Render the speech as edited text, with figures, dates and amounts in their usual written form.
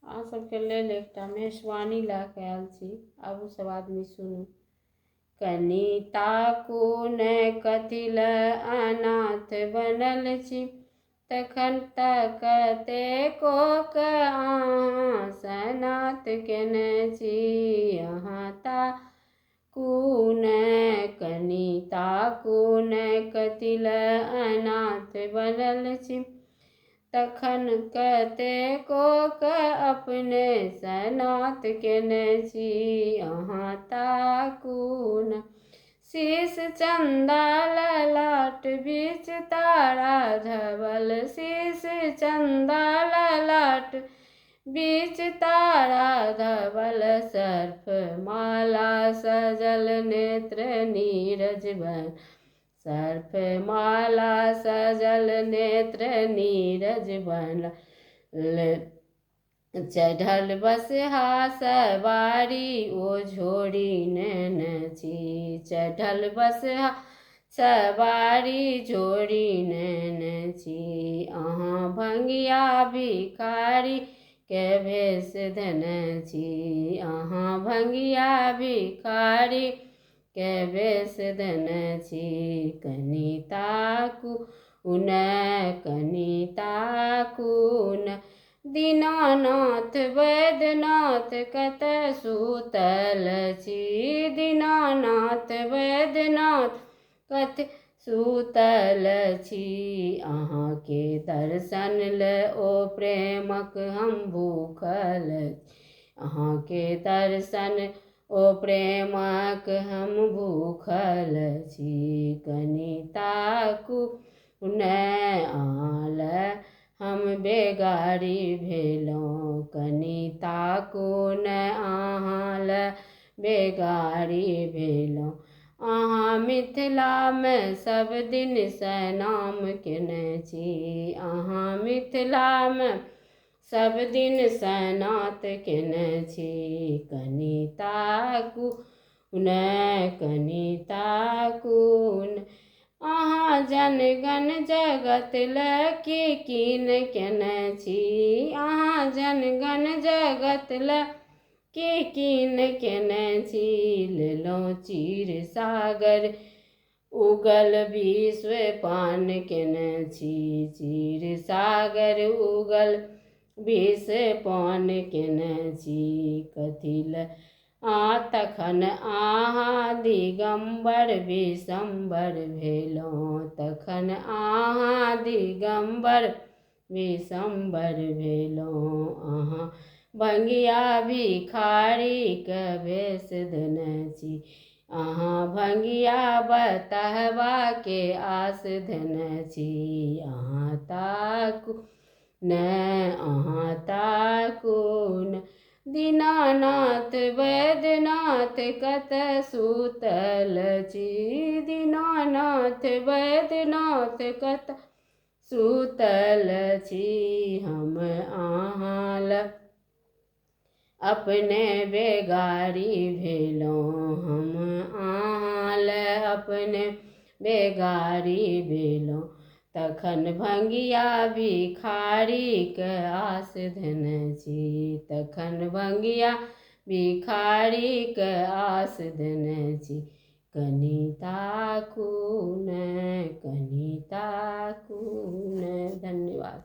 अहाँ सबके लेल एकटा मेहरबानी लऽ कऽ आयल छी। आबू सब आदमी सुनू। कनि ताकू ने कथी लए अनाथ बनल छी, तखन तक कतेको अहाँ सनाथ केने छी। अहाँ ताकू ने, कनि ताकू ने कथी लए अनाथ बनल छी, तखन कतेको अपने सनाथ केने छी। अहाँ ताकू ने, शीश चंदा ललाट बीच तारा धवल, शीश चंदा ललाट बीच तारा धवल, सर्फ माला सजल नेत्र नीरज बन, सर्फ माला सजल नेत्र नीरज बन। चढ़ल बसहा सवारी ओ झोरी नैन छी, चढ़ल बसहा सवारी झोरी नैन छी। अहाँ भंगिया भिखारी के भेष धने छी, अहाँ भंगिया भिखारी के भेष धने छी। कनि ताकू ने, कनि ताकू ने, दीनानाथ वैद्यनाथ कतऽ सुतल छी, दीनानाथ वैद्यनाथ कतऽ सुतल छी। अहाँ के दर्शन ले ओ प्रेमक हम भूखल, अहाँ के दर्शन ओ प्रेमक हम भूखल छी। कनि ताकू ने, अहाँ ले हम बेगारी भेलहुँ, कनि ताकू ने, अहाँ ले बेगारी भेलहुँ। अहाँ मिथिलामे सब दिन सँ नाम केने छी, अहाँ मिथिलामे सब दिन सँ नाथ केने छी। कनि ताकू ने, कनि ताकू ने, अहाँ जनगण जगत ले की कीन केने छी, अहाँ जनगण जगत ले की कीन केने छी। लेलहुँ क्षीर सागर उगल विश्व पान केने छी, क्षीर सागर उगल विश्व पान केने छी। कथी ले तखन अहाँ दिगम्बर विशम्बर भेलहुँ, तखन अहाँ दिगम्बर विशम्बर भेलहुँ। अहाँ भंगिया भिखारी के भेष धने छी, अहाँ भंगिया बतहबा के आस धने छी। अहाँ ताकू ने, अहाँ ताकू ने, दीनानाथ वैद्यनाथ कतऽ सुतल छी, दीनानाथ वैद्यनाथ कतऽ सुतल छी। हम अहाँ ले अपने बेगारी भेलहुँ, हम अहाँ ले अपने बेगारी भेलहुँ। तखन भंगिया भिखारी के आस धने छी, तखन भंगिया भिखारी के आस धने छी। कनि ताकू ने, कनि ताकू ने। धन्यवाद।